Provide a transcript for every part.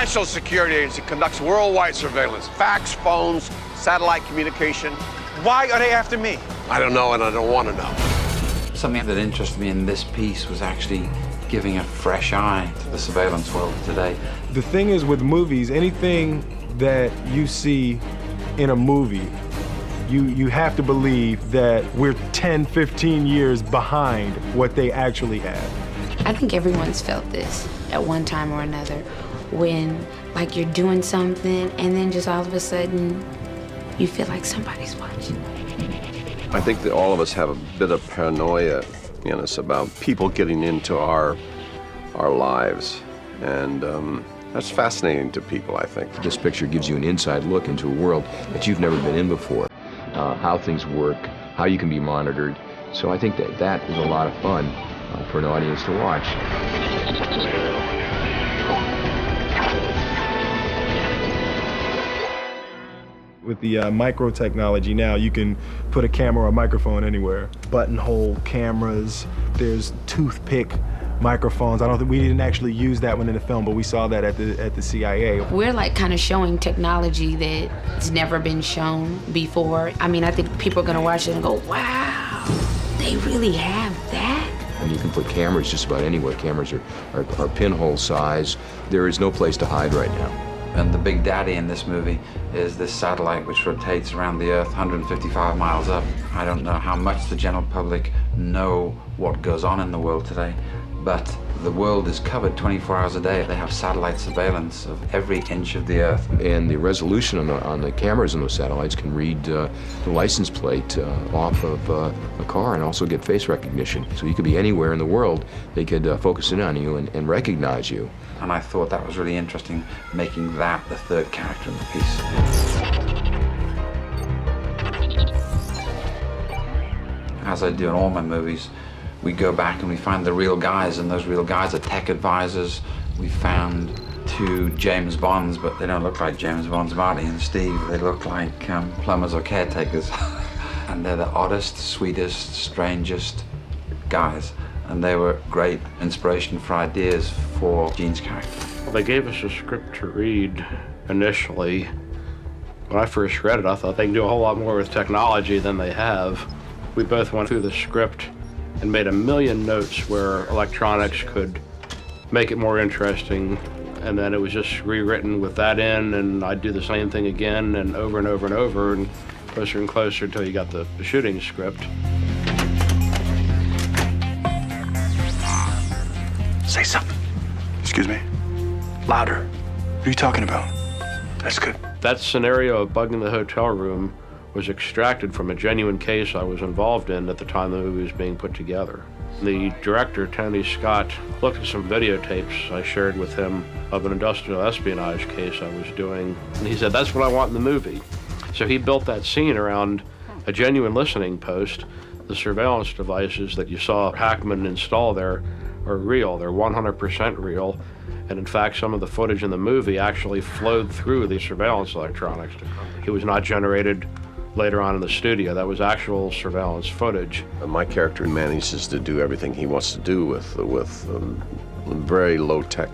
National Security Agency conducts worldwide surveillance, fax, phones, satellite communication. Why are they after me? I don't know, and I don't want to know. Something that interested me in this piece was actually giving a fresh eye to the surveillance world today. The thing is with movies, anything that you see in a movie, you have to believe that we're 10, 15 years behind what they actually have. I think everyone's felt this at one time or another, when like you're doing something and then just all of a sudden you feel like somebody's watching. I think that all of us have a bit of paranoia in us about people getting into our lives, and that's fascinating to people, I think. This picture gives you an inside look into a world that you've never been in before, how things work, how you can be monitored. So I think that is a lot of fun for an audience to watch. With the micro technology now, you can put a camera or a microphone anywhere. Buttonhole cameras, there's toothpick microphones. I don't think we didn't actually use that one in the film, but we saw that at the CIA. We're like kind of showing technology that's never been shown before. I mean, I think people are gonna watch it and go, wow, they really have that? And you can put cameras just about anywhere. Cameras are pinhole size. There is no place to hide right now. And the big daddy in this movie is this satellite which rotates around the Earth 155 miles up. I don't know how much the general public know what goes on in the world today, but the world is covered 24 hours a day. They have satellite surveillance of every inch of the Earth. And the resolution on the cameras on those satellites can read the license plate off of a car and also get face recognition. So you could be anywhere in the world, they could focus in on you and recognize you. And I thought that was really interesting, making that the third character in the piece. As I do in all my movies, we go back and we find the real guys, and those real guys are tech advisors. We found 2 James Bonds, but they don't look like James Bonds, Marty and Steve. They look like plumbers or caretakers. And they're the oddest, sweetest, strangest guys. And they were great inspiration for ideas for Gene's character. Well, they gave us a script to read initially. When I first read it, I thought they can do a whole lot more with technology than they have. We both went through the script and made a million notes where electronics could make it more interesting, and then it was just rewritten with that in, and I'd do the same thing again and over and over and over, and closer until you got the shooting script. Say something. Excuse me? Louder. What are you talking about? That's good. That scenario of bugging the hotel room was extracted from a genuine case I was involved in at the time the movie was being put together. The director, Tony Scott, looked at some videotapes I shared with him of an industrial espionage case I was doing, and he said, that's what I want in the movie. So he built that scene around a genuine listening post. The surveillance devices that you saw Hackman install there are real. They're 100% real. And in fact, some of the footage in the movie actually flowed through the surveillance electronics. It was not generated later on in the studio. That was actual surveillance footage. My character manages to do everything he wants to do with very low-tech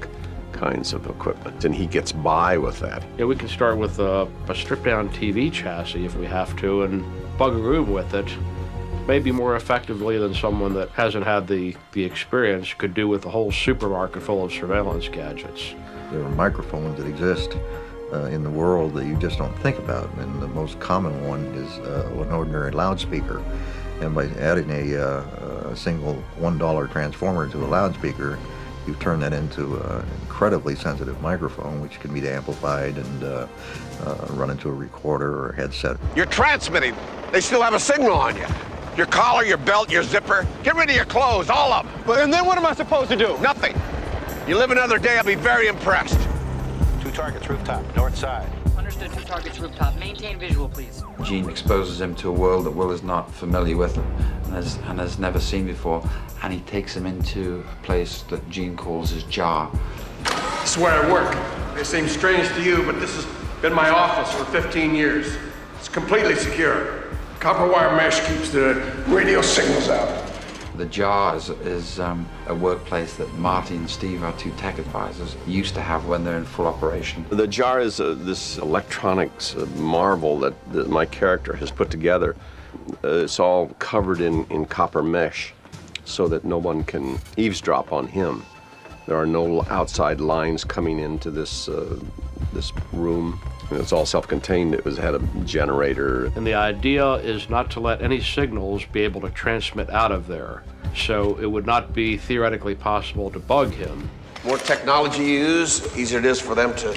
kinds of equipment, and he gets by with that. Yeah, we can start with a stripped-down TV chassis if we have to, and bug a room with it, maybe more effectively than someone that hasn't had the experience could do with a whole supermarket full of surveillance gadgets. There are microphones that exist in the world that you just don't think about, and the most common one is an ordinary loudspeaker. And by adding a single $1 transformer to a loudspeaker, you turn that into an incredibly sensitive microphone, which can be amplified and run into a recorder or a headset. You're transmitting. They still have a signal on you. Your collar, your belt, your zipper. Get rid of your clothes, all of them. But and then what am I supposed to do? Nothing. You live another day, I'll be very impressed. 2 targets, rooftop, north side. Understood, 2 targets, rooftop. Maintain visual, please. Gene exposes him to a world that Will is not familiar with and has never seen before, and he takes him into a place that Gene calls his jar. This is where I work. It may seem strange to you, but this has been my office for 15 years. It's completely secure. Copper wire mesh keeps the radio signals out. The Jar is a workplace that Marty and Steve, our two tech advisors, used to have when they're in full operation. The Jar is this electronics marvel that my character has put together. It's all covered in copper mesh so that no one can eavesdrop on him. There are no outside lines coming into this room. And it's all self-contained. It had a generator. And the idea is not to let any signals be able to transmit out of there. So it would not be theoretically possible to bug him. More technology you use, easier it is for them to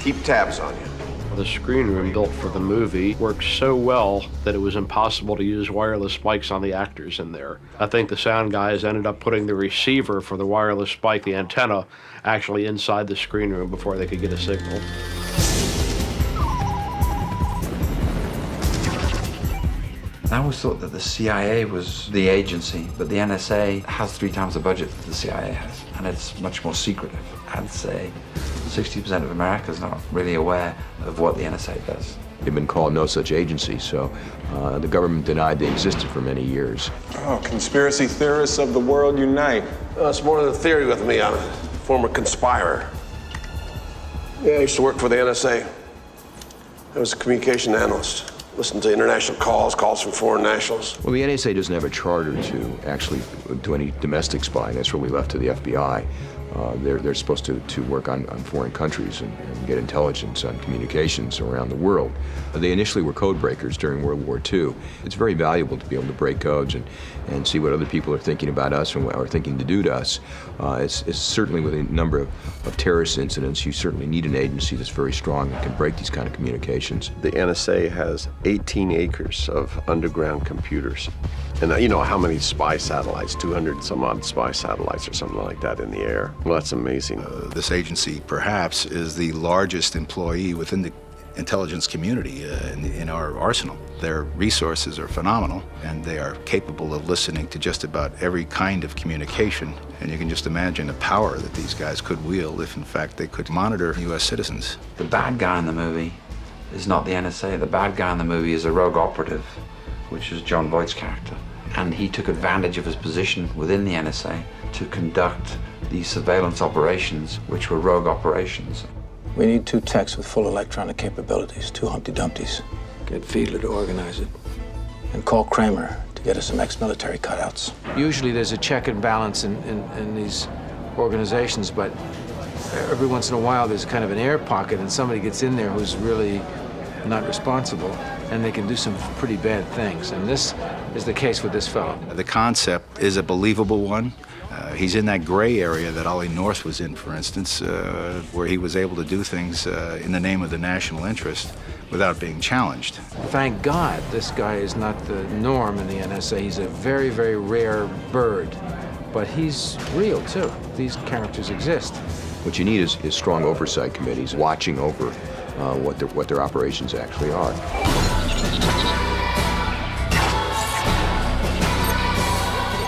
keep tabs on you. The screen room built for the movie worked so well that it was impossible to use wireless mics on the actors in there. I think the sound guys ended up putting the receiver for the wireless mic, the antenna, actually inside the screen room before they could get a signal. I always thought that the CIA was the agency, but the N.S.A. has 3 times the budget that the CIA has, and it's much more secretive. I'd say 60% of America is not really aware of what the N.S.A. does. They've been called no such agency, so the government denied they existed for many years. Oh, conspiracy theorists of the world unite. It's more than a theory with me. I'm a former conspirer. Yeah, I used to work for the N.S.A. I was a communication analyst. Listened to international calls from foreign nationals. Well, the N.S.A. doesn't have a charter to actually do any domestic spying. That's really left to the FBI. They're supposed to work on foreign countries and get intelligence on communications around the world. They initially were code breakers during World War II. It's very valuable to be able to break codes and see what other people are thinking about us and what are thinking to do to us. It's certainly with a number of terrorist incidents, you certainly need an agency that's very strong and can break these kind of communications. The N.S.A. has 18 acres of underground computers. And you know how many spy satellites, 200 some odd spy satellites or something like that in the air. Well, that's amazing. This agency, perhaps, is the largest employee within the intelligence community in our arsenal. Their resources are phenomenal, and they are capable of listening to just about every kind of communication. And you can just imagine the power that these guys could wield if, in fact, they could monitor U.S. citizens. The bad guy in the movie is not the NSA. The bad guy in the movie is a rogue operative, which is John Voight's character. And he took advantage of his position within the NSA to conduct these surveillance operations, which were rogue operations. We need 2 techs with full electronic capabilities, 2 Humpty Dumptys. Get Fiedler to organize it. And call Kramer to get us some ex-military cutouts. Usually there's a check and balance in these organizations, but every once in a while there's kind of an air pocket and somebody gets in there who's really not responsible, and they can do some pretty bad things. And this is the case with this fellow. The concept is a believable one. He's in that gray area that Ollie North was in, for instance, where he was able to do things in the name of the national interest without being challenged. Thank God this guy is not the norm in the NSA. He's a very, very rare bird, but he's real, too. These characters exist. What you need is strong oversight committees watching over what their operations actually are.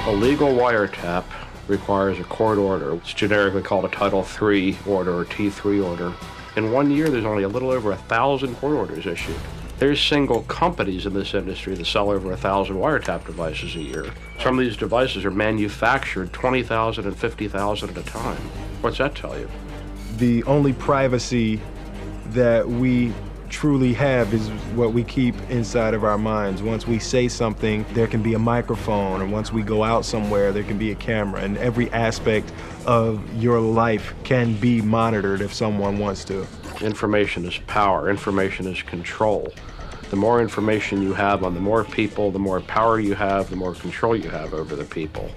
A legal wiretap requires a court order. It's generically called a Title III order or T3 order. In 1 year, there's only a little over 1,000 court orders issued. There's single companies in this industry that sell over 1,000 wiretap devices a year. Some of these devices are manufactured 20,000 and 50,000 at a time. What's that tell you? The only privacy that we truly have is what we keep inside of our minds. Once we say something, there can be a microphone, and once we go out somewhere, there can be a camera, and every aspect of your life can be monitored if someone wants to. Information is power. Information is control. The more information you have on the more people, the more power you have, the more control you have over the people.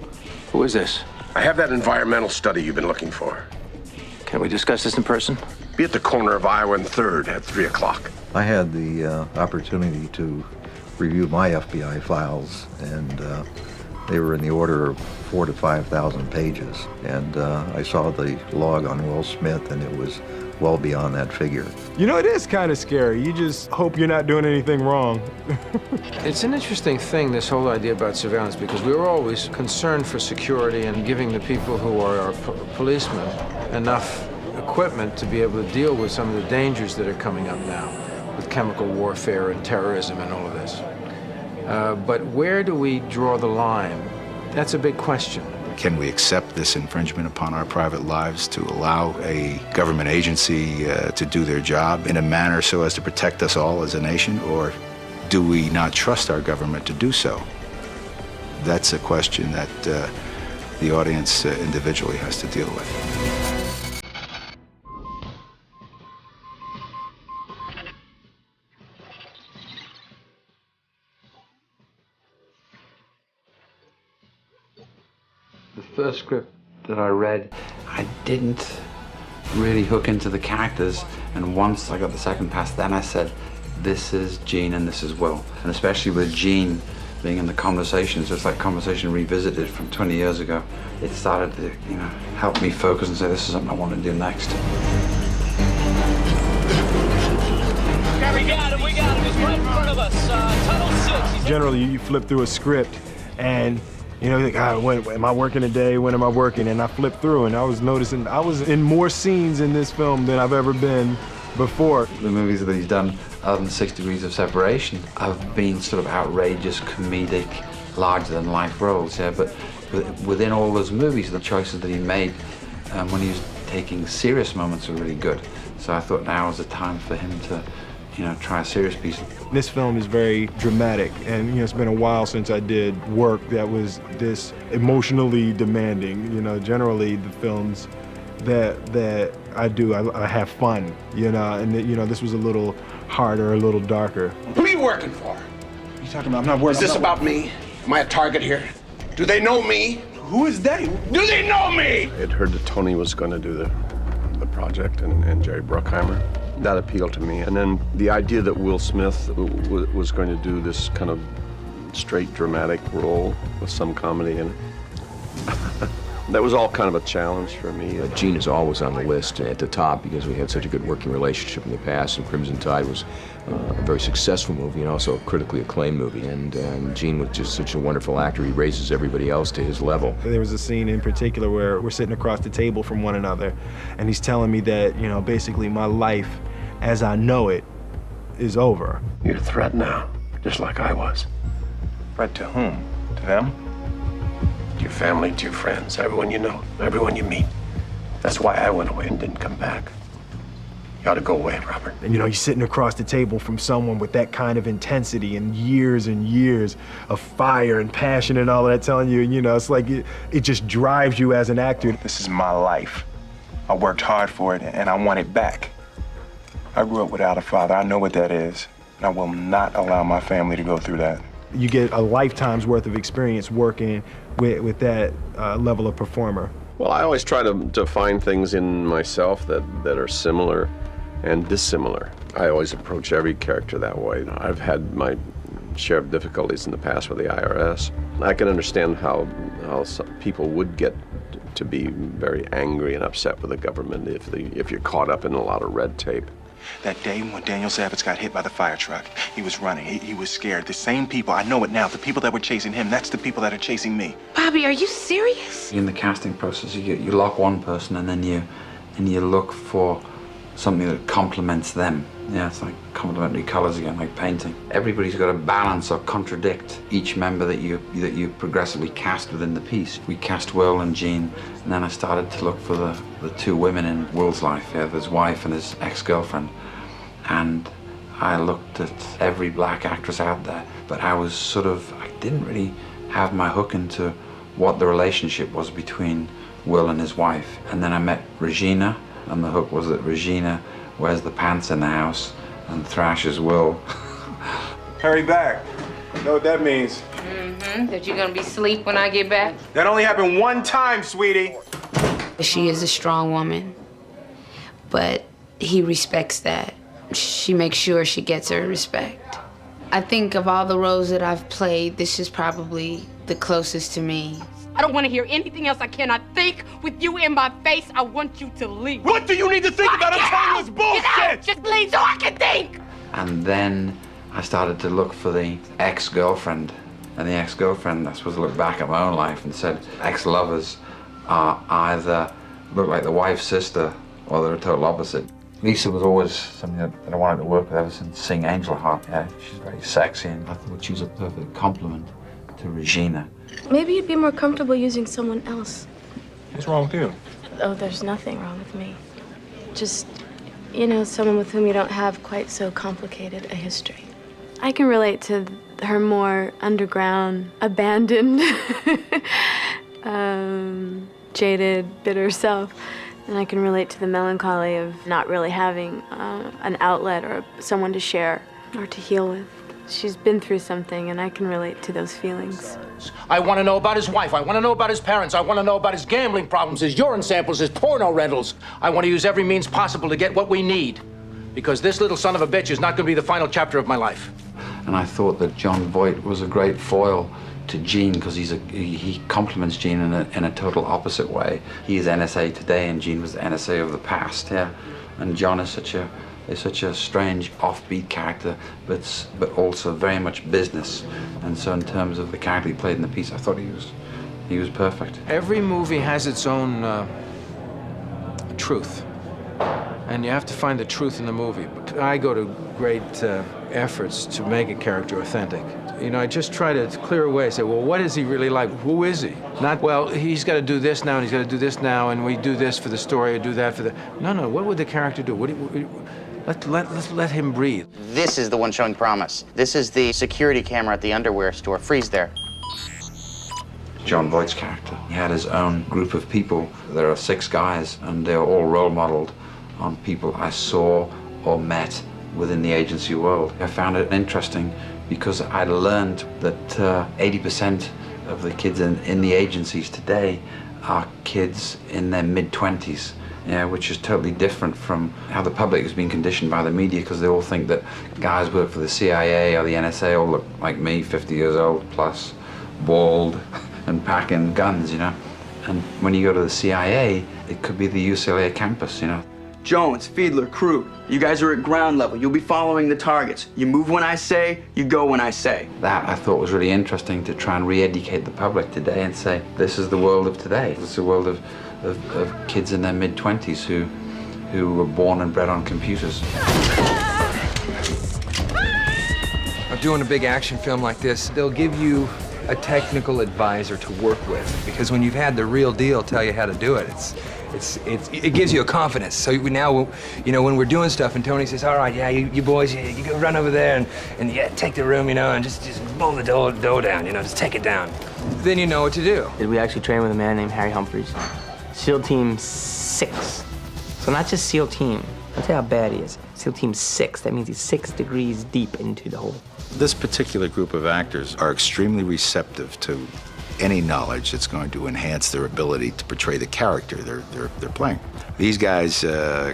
Who is this? I have that environmental study you've been looking for. Can we discuss this in person? Be at the corner of Iowa and 3rd at 3 o'clock. I had the opportunity to review my FBI files, and they were in the order of 4,000 to 5,000 pages. And I saw the log on Will Smith, and it was well beyond that figure. You know, it is kind of scary. You just hope you're not doing anything wrong. It's an interesting thing, this whole idea about surveillance, because we were always concerned for security and giving the people who are our policemen enough equipment to be able to deal with some of the dangers that are coming up now with chemical warfare and terrorism and all of this. But where do we draw the line That's a big question. Can we accept this infringement upon our private lives to allow a government agency to do their job in a manner so as to protect us all as a nation, or do we not trust our government to do so? That's a question that the audience individually has to deal with. The first script that I read, I didn't really hook into the characters, and once I got the second pass, then I said, this is Gene and this is Will. And especially with Gene being in the conversations, it's like conversation revisited from 20 years ago. It started to, help me focus and say, this is something I want to do next. We got him, he's right in front of us, tunnel 6. Generally, you flip through a script and you're like, when am I working today? When am I working? And I flipped through and I was noticing I was in more scenes in this film than I've ever been before. The movies that he's done, other than 6 Degrees of Separation, have been sort of outrageous, comedic, larger-than-life roles, yeah, but within all those movies, the choices that he made when he was taking serious moments were really good. So I thought now was the time for him to, try a serious piece. This film is very dramatic, and it's been a while since I did work that was this emotionally demanding. Generally the films that I do, I have fun, and this was a little harder, a little darker. Who are you working for? You talking about? I'm not working. Is this about me? Am I a target here? Do they know me? Who is they? Do they know me? I had heard that Tony was going to do the project and Jerry Bruckheimer. That appealed to me. And then the idea that Will Smith was going to do this kind of straight dramatic role with some comedy in it. That was all kind of a challenge for me. Gene is always on the list at the top because we had such a good working relationship in the past, and Crimson Tide was a very successful movie and also a critically acclaimed movie. And Gene was just such a wonderful actor. He raises everybody else to his level. There was a scene in particular where we're sitting across the table from one another, and he's telling me that, basically my life as I know it is over. You're a threat now, just like I was. Threat to whom? To them? To your family, to your friends, everyone you know, everyone you meet. That's why I went away and didn't come back. You ought to go away, Robert. And you're sitting across the table from someone with that kind of intensity and years of fire and passion and all of that, telling you, it's like it just drives you as an actor. This is my life. I worked hard for it and I want it back. I grew up without a father. I know what that is. And I will not allow my family to go through that. You get a lifetime's worth of experience working with that level of performer. Well, I always try to find things in myself that are similar and dissimilar. I always approach every character that way. I've had my share of difficulties in the past with the IRS. I can understand how some people would get to be very angry and upset with the government if you're caught up in a lot of red tape. That day when Daniel Savage got hit by the fire truck, he was running. He was scared. The same people, I know it now, the people that were chasing him, that's the people that are chasing me. Bobby, are you serious? In the casting process, you lock one person and then you look for something that complements them. Yeah, it's like complementary colors again, like painting. Everybody's got to balance or contradict each member that you progressively cast within the piece. We cast Will and Gene, and then I started to look for the two women in Will's life, his wife and his ex-girlfriend. And I looked at every black actress out there, but I didn't really have my hook into what the relationship was between Will and his wife. And then I met Regina, and the hook was that Regina wears the pants in the house and thrashes Will. Hurry back. You know what that means? Mm-hmm. That you're gonna be asleep when I get back? That only happened one time, sweetie. She is a strong woman, but he respects that. She makes sure she gets her respect. I think of all the roles that I've played, this is probably the closest to me. I don't want to hear anything else. I cannot think with you in my face. I want you to leave. What do you need to think about? I'm telling you it's bullshit! Get out! Just leave so I can think! And then I started to look for the ex-girlfriend. And the ex-girlfriend, I suppose, looked back at my own life and said, ex-lovers are either look like the wife's sister or they're a total opposite. Lisa was always something that I wanted to work with ever since seeing Angel Heart. Yeah, she's very sexy, and I thought she was a perfect complement to Regina. Maybe you'd be more comfortable using someone else. What's wrong with you? Oh, there's nothing wrong with me. Just, you know, someone with whom you don't have quite so complicated a history. I can relate to her more underground, abandoned, jaded, bitter self. And I can relate to the melancholy of not really having an outlet or someone to share or to heal with. She's been through something, and I can relate to those feelings. I want to know about his wife. I want to know about his parents. I want to know about his gambling problems, his urine samples, his porno rentals. I want to use every means possible to get what we need. Because this little son of a bitch is not going to be the final chapter of my life. And I thought that John Voight was a great foil to Gene, because he complements Gene in a total opposite way. He is N.S.A. today, and Gene was the N.S.A. of the past, yeah. And John is such a strange, offbeat character, but also very much business. And so in terms of the character he played in the piece, I thought he was perfect. Every movie has its own truth, and you have to find the truth in the movie. I go to great efforts to make a character authentic. You know, I just try to clear away, say, well, what is he really like? Who is he? Not, well, he's got to do this now, and he's got to do this now, and we do this for the story, or do that for the... No, what would the character do? Let's let him breathe. This is the one showing promise. This is the security camera at the underwear store. Freeze there. John Voight's character, he had his own group of people. There are 6 guys, and they're all role modeled on people I saw or met within the agency world. I found it interesting because I'd learned that 80% of the kids in the agencies today are kids in their mid-20s. Yeah, which is totally different from how the public has been conditioned by the media, because they all think that guys work for the CIA or the N.S.A. all look like me, 50 years old plus, bald, and packing guns, you know. And when you go to the CIA, it could be the UCLA campus, you know. Jones, Fiedler, Crew, you guys are at ground level. You'll be following the targets. You move when I say, you go when I say. That I thought was really interesting, to try and re-educate the public today and say, this is the world of today. This is the world of kids in their mid-20s who were born and bred on computers. Doing a big action film like this, they'll give you a technical advisor to work with, because when you've had the real deal tell you how to do it, it gives you a confidence. So we now, you know, when we're doing stuff and Tony says, all right, yeah, you boys, you go run over there and yeah, take the room, you know, and just blow the dough down, you know, just take it down. Then you know what to do. We actually trained with a man named Harry Humphreys. SEAL Team 6. So not just SEAL Team. I'll tell you how bad he is. SEAL Team 6. That means he's 6 degrees deep into the hole. This particular group of actors are extremely receptive to any knowledge that's going to enhance their ability to portray the character they're playing. These guys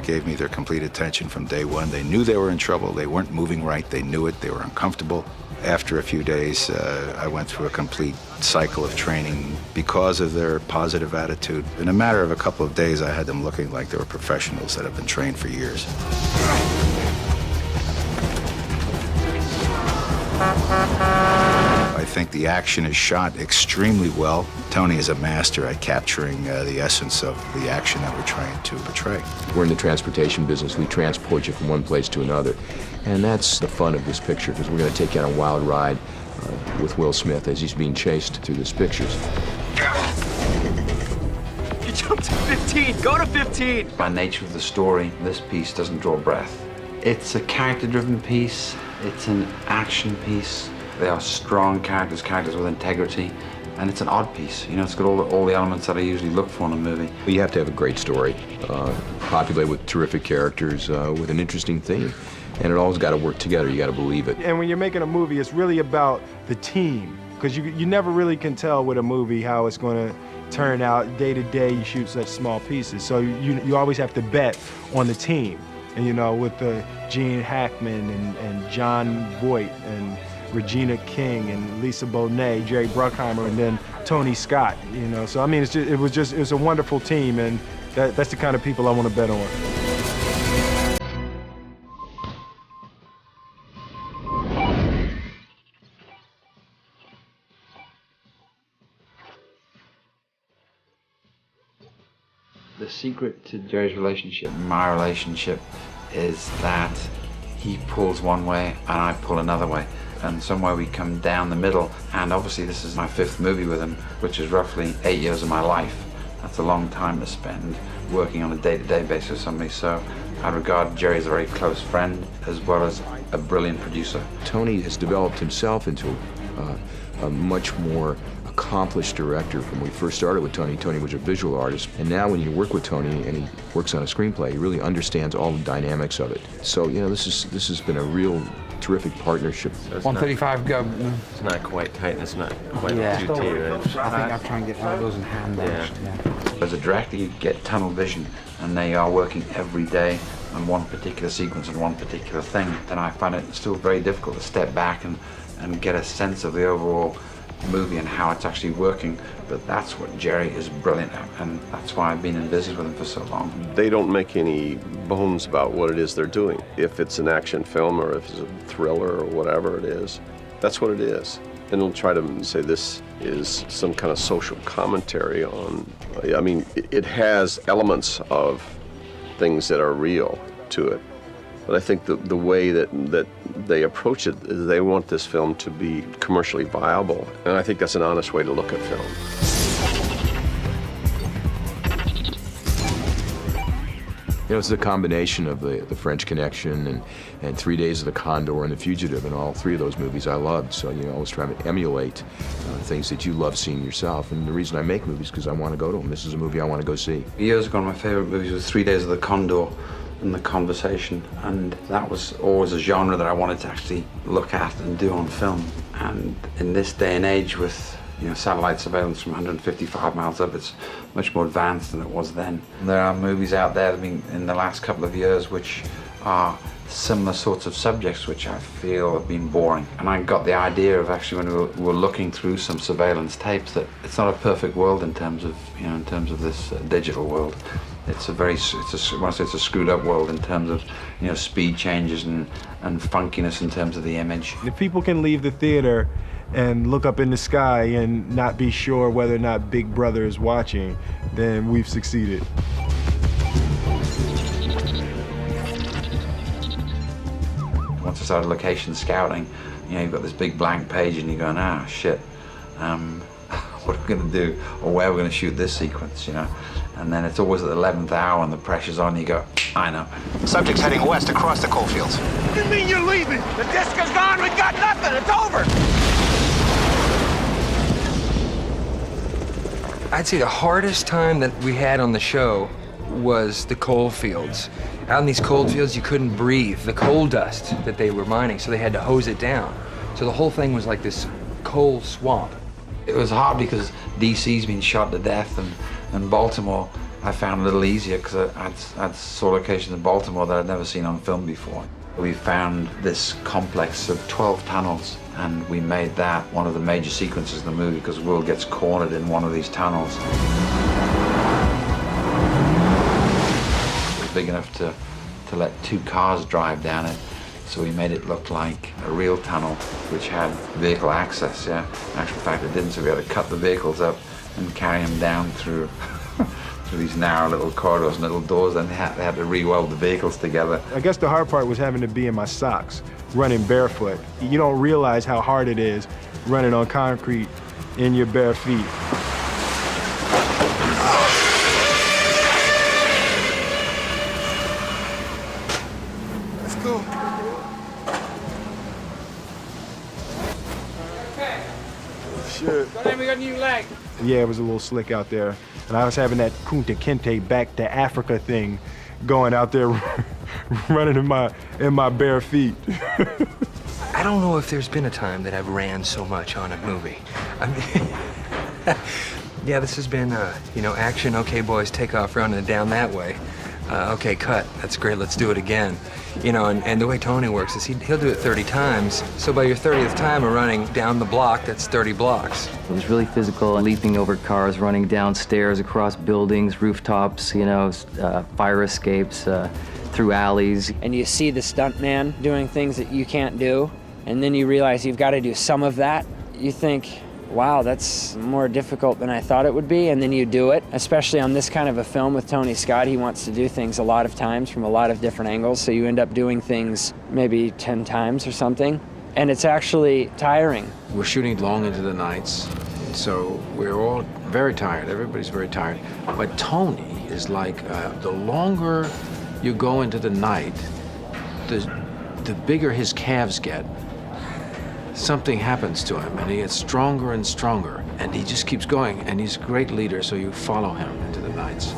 gave me their complete attention from day one. They knew they were in trouble. They weren't moving right. They knew it. They were uncomfortable. After a few days, I went through a complete cycle of training because of their positive attitude. In a matter of a couple of days, I had them looking like they were professionals that have been trained for years. I think the action is shot extremely well. Tony is a master at capturing the essence of the action that we're trying to portray. We're in the transportation business. We transport you from one place to another. And that's the fun of this picture, because we're going to take you on a wild ride with Will Smith as he's being chased through this pictures. You jumped to 15. Go to 15. By nature of the story, this piece doesn't draw breath. It's a character-driven piece. It's an action piece. They are strong characters with integrity, and it's an odd piece. You know, it's got all the elements that I usually look for in a movie. You have to have a great story, populated with terrific characters, with an interesting theme, and it always got to work together. You got to believe it. And when you're making a movie, it's really about the team, because you never really can tell with a movie how it's going to turn out. Day to day, you shoot such small pieces, so you always have to bet on the team. And you know, with Gene Hackman and John Voight and Regina King and Lisa Bonet, Jerry Bruckheimer, and then Tony Scott, you know. So I mean, it was a wonderful team, and that's the kind of people I want to bet on. The secret to Jerry's relationship, my relationship, is that he pulls one way and I pull another way. and somewhere we come down the middle. And obviously this is my 5th movie with him, which is roughly 8 years of my life. That's a long time to spend working on a day-to-day basis with somebody. So I regard Jerry as a very close friend, as well as a brilliant producer. Tony has developed himself into a much more accomplished director. From when we first started with Tony, Tony was a visual artist, and now when you work with Tony and he works on a screenplay, he really understands all the dynamics of it. So, you know, this has been a real terrific partnership. So 135 go. It's not quite tight, and it's not quite Yeah. too tight. Right? I think I'll try and get one of those in hand. Yeah. As a director, you get tunnel vision, and they are working every day on one particular sequence and one particular thing. And I find it still very difficult to step back and get a sense of the overall movie and how it's actually working. But that's what Jerry is brilliant at, and that's why I've been in business with him for so long. They don't make any bones about what it is they're doing. If it's an action film or if it's a thriller or whatever it is, that's what it is. And they'll try to say this is some kind of social commentary on, I mean, it has elements of things that are real to it. But I think the way that they approach it is they want this film to be commercially viable. And I think that's an honest way to look at film. You know, it's a combination of the French Connection and 3 Days of the Condor and The Fugitive, and all 3 of those movies I loved. So, you know, I always try to emulate things that you love seeing yourself. And the reason I make movies is because I want to go to them. This is a movie I want to go see. Years ago, one of my favorite movies was 3 Days of the Condor and The Conversation, and that was always a genre that I wanted to actually look at and do on film. And in this day and age with, you know, satellite surveillance from 155 miles up, it's much more advanced than it was then. There are movies out there, I mean, in the last couple of years which are similar sorts of subjects which I feel have been boring. And I got the idea of actually when we were looking through some surveillance tapes that it's not a perfect world in terms of, you know, in terms of this digital world. It's a very, when I say it's a screwed up world in terms of, you know, speed changes and funkiness in terms of the image. If people can leave the theater and look up in the sky and not be sure whether or not Big Brother is watching, then we've succeeded. Once I started location scouting, you know, you've got this big blank page and you're going, ah, shit, what are we going to do? Or where are we going to shoot this sequence, you know? And then it's always at the 11th hour and the pressure's on, you go, I know. Subject's heading west across the coalfields. What do you mean you're leaving? The disc is gone, we've got nothing, it's over! I'd say the hardest time that we had on the show was the coal fields. Out in these coal fields, you couldn't breathe. The coal dust that they were mining, so they had to hose it down. So the whole thing was like this coal swamp. It was hard because DC's been shot to death, and Baltimore I found a little easier because I saw locations in Baltimore that I'd never seen on film before. We found this complex of 12 tunnels, and we made that one of the major sequences of the movie because Will gets cornered in one of these tunnels. It was big enough to let 2 cars drive down it, so we made it look like a real tunnel which had vehicle access, yeah. In actual fact, it didn't, so we had to cut the vehicles up and carry them down through these narrow little corridors and little doors, and they had to re-weld the vehicles together. I guess the hard part was having to be in my socks, running barefoot. You don't realize how hard it is running on concrete in your bare feet. Let's go. Shit. We got a new leg. Yeah, it was a little slick out there. And I was having that Kunta Kinte back to Africa thing going out there running in my bare feet. I don't know if there's been a time that I've ran so much on a movie. I mean, yeah, this has been, you know, action, okay, boys, take off running down that way. Okay, cut, that's great, let's do it again. You know, and the way Tony works is he'll do it 30 times. So by your 30th time of running down the block, that's 30 blocks. It was really physical, leaping over cars, running downstairs, across buildings, rooftops, you know, fire escapes, through alleys. And you see the stuntman doing things that you can't do, and then you realize you've got to do some of that. You think, wow, that's more difficult than I thought it would be, and then you do it. Especially on this kind of a film with Tony Scott, he wants to do things a lot of times from a lot of different angles, so you end up doing things maybe 10 times or something. and it's actually tiring. We're shooting long into the nights, so we're all very tired. Everybody's very tired. But Tony is like, the longer you go into the night, the bigger his calves get. Something happens to him, and he gets stronger and stronger, and he just keeps going, and he's a great leader, so you follow him into the nights.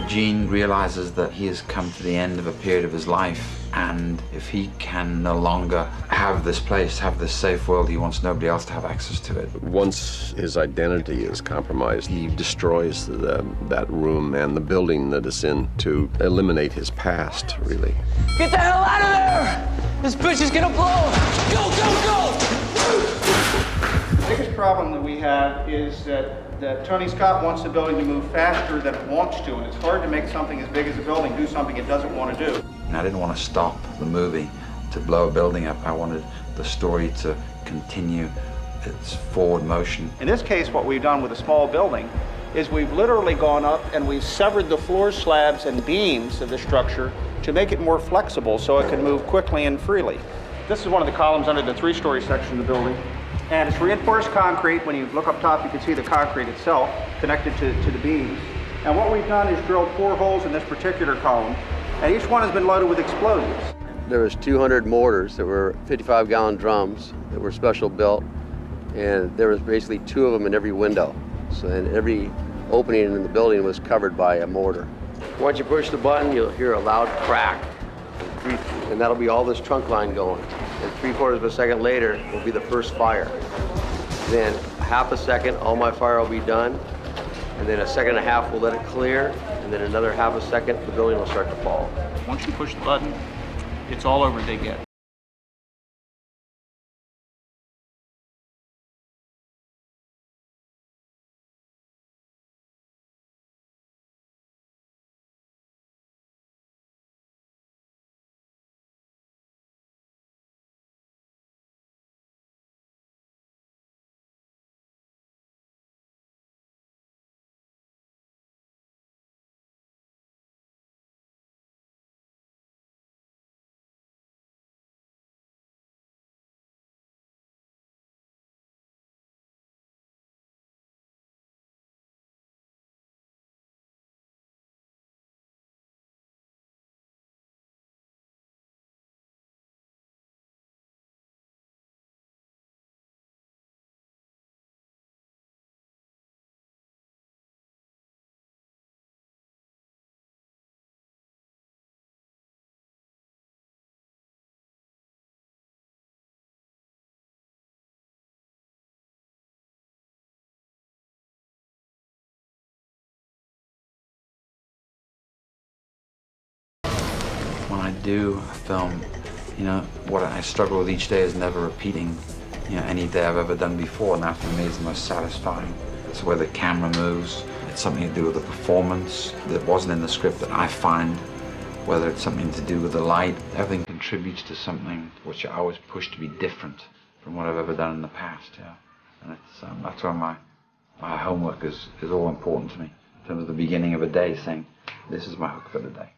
Gene realizes that he has come to the end of a period of his life, and if he can no longer have this place, have this safe world, he wants nobody else to have access to it. Once his identity is compromised, he destroys that room and the building that it's in to eliminate his past, really. Get the hell out of there! This bitch is gonna blow! Go, go, go! The biggest problem that we have is that Tony Scott wants the building to move faster than it wants to, and it's hard to make something as big as a building do something it doesn't want to do. And I didn't want to stop the movie to blow a building up. I wanted the story to continue its forward motion. In this case, what we've done with a small building is we've literally gone up and we've severed the floor slabs and beams of the structure to make it more flexible so it can move quickly and freely. This is one of the columns under the three-story section of the building. And it's reinforced concrete. When you look up top, you can see the concrete itself connected to the beams. And what we've done is drilled 4 holes in this particular column, and each one has been loaded with explosives. There was 200 mortars that were 55-gallon drums that were special built, and there was basically 2 of them in every window. So, and every opening in the building was covered by a mortar. Once you push the button, you'll hear a loud crack, and that'll be all this trunk line going. And 3/4 of a second later will be the first fire. Then half a second, all my fire will be done, and then a second and a half we'll let it clear, and then another half a second, the building will start to fall. Once you push the button, it's all over they get. When I do a film, you know, what I struggle with each day is never repeating, you know, any day I've ever done before, and that for me is the most satisfying. It's where the camera moves. It's something to do with the performance that wasn't in the script that I find, whether it's something to do with the light. Everything contributes to something which I always push to be different from what I've ever done in the past, yeah. And it's, that's why my homework is all important to me, in terms of the beginning of a day, saying, this is my hook for the day.